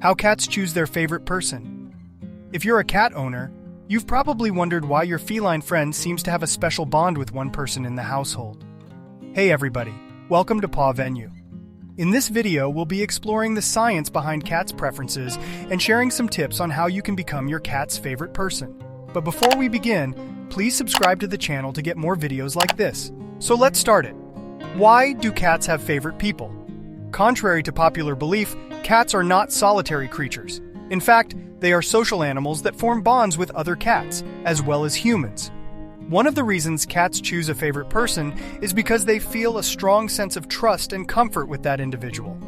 How cats choose their favorite person. If you're a cat owner, you've probably wondered why your feline friend seems to have a special bond with one person in the household. Hey everybody, welcome to Paw Venue. In this video, we'll be exploring the science behind cats' preferences and sharing some tips on how you can become your cat's favorite person. But before we begin, please subscribe to the channel to get more videos like this. So let's start it. Why do cats have favorite people? Contrary to popular belief, cats are not solitary creatures. In fact, they are social animals that form bonds with other cats, as well as humans. One of the reasons cats choose a favorite person is because they feel a strong sense of trust and comfort with that individual.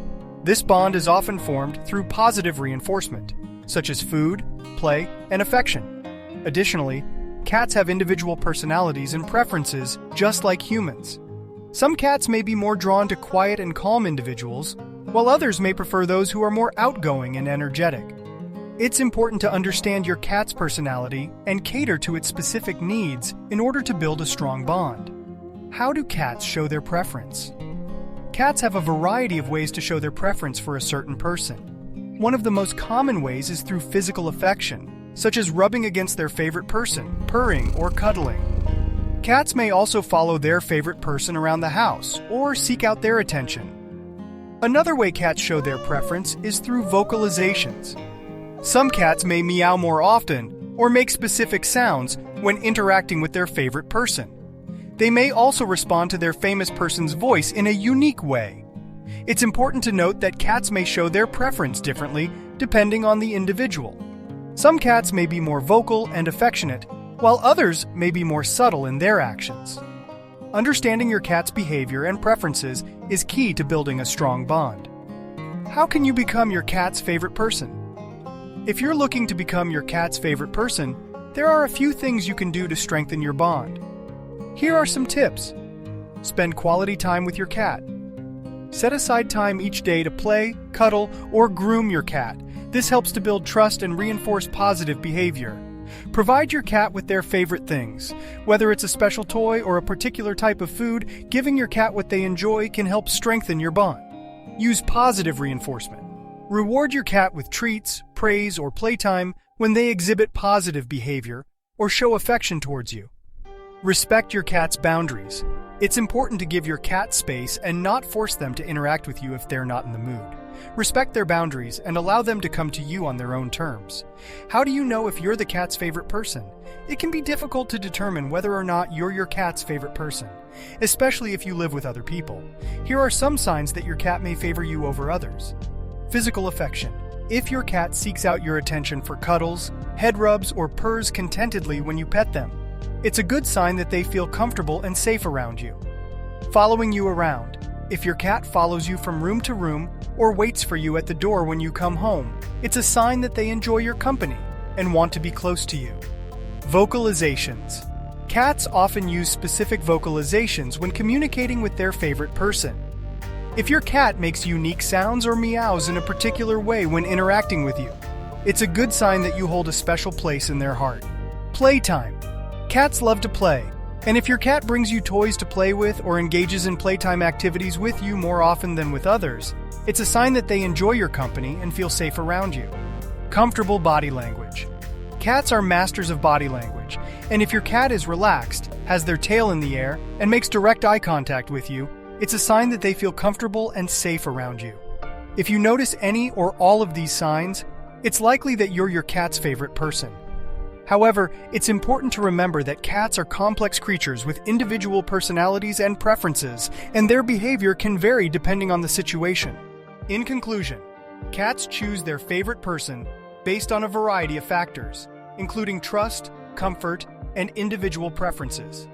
This bond is often formed through positive reinforcement, such as food, play, and affection. Additionally, cats have individual personalities and preferences just like humans. Some cats may be more drawn to quiet and calm individuals, while others may prefer those who are more outgoing and energetic. It's important to understand your cat's personality and cater to its specific needs in order to build a strong bond. How do cats show their preference? Cats have a variety of ways to show their preference for a certain person. One of the most common ways is through physical affection, such as rubbing against their favorite person, purring, or cuddling. Cats may also follow their favorite person around the house or seek out their attention. Another way cats show their preference is through vocalizations. Some cats may meow more often or make specific sounds when interacting with their favorite person. They may also respond to their famous person's voice in a unique way. It's important to note that cats may show their preference differently depending on the individual. Some cats may be more vocal and affectionate, while others may be more subtle in their actions. Understanding your cat's behavior and preferences is key to building a strong bond. How can you become your cat's favorite person? If you're looking to become your cat's favorite person, there are a few things you can do to strengthen your bond. Here are some tips. Spend quality time with your cat. Set aside time each day to play, cuddle, or groom your cat. This helps to build trust and reinforce positive behavior. Provide your cat with their favorite things. Whether it's a special toy or a particular type of food, giving your cat what they enjoy can help strengthen your bond. Use positive reinforcement. Reward your cat with treats, praise, or playtime when they exhibit positive behavior or show affection towards you. Respect your cat's boundaries. It's important to give your cat space and not force them to interact with you if they're not in the mood. Respect their boundaries and allow them to come to you on their own terms. How do you know if you're the cat's favorite person? It can be difficult to determine whether or not you're your cat's favorite person, especially if you live with other people. Here are some signs that your cat may favor you over others. Physical affection. If your cat seeks out your attention for cuddles, head rubs, or purrs contentedly when you pet them, it's a good sign that they feel comfortable and safe around you. Following you around. If your cat follows you from room to room or waits for you at the door when you come home, it's a sign that they enjoy your company and want to be close to you. Vocalizations. Cats often use specific vocalizations when communicating with their favorite person. If your cat makes unique sounds or meows in a particular way when interacting with you, it's a good sign that you hold a special place in their heart. Playtime. Cats love to play, and if your cat brings you toys to play with or engages in playtime activities with you more often than with others, it's a sign that they enjoy your company and feel safe around you. Comfortable body language. Cats are masters of body language, and if your cat is relaxed, has their tail in the air, and makes direct eye contact with you, it's a sign that they feel comfortable and safe around you. If you notice any or all of these signs, it's likely that you're your cat's favorite person. However, it's important to remember that cats are complex creatures with individual personalities and preferences, and their behavior can vary depending on the situation. In conclusion, cats choose their favorite person based on a variety of factors, including trust, comfort, and individual preferences.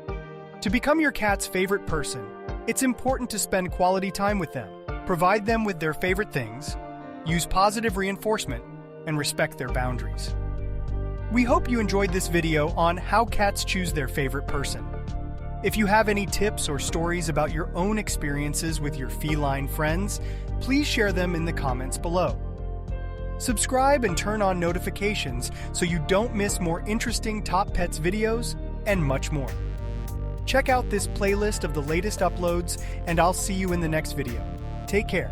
To become your cat's favorite person, it's important to spend quality time with them, provide them with their favorite things, use positive reinforcement, and respect their boundaries. We hope you enjoyed this video on how cats choose their favorite person. If you have any tips or stories about your own experiences with your feline friends, please share them in the comments below. Subscribe and turn on notifications so you don't miss more interesting Top Pets videos and much more. Check out this playlist of the latest uploads, and I'll see you in the next video. Take care.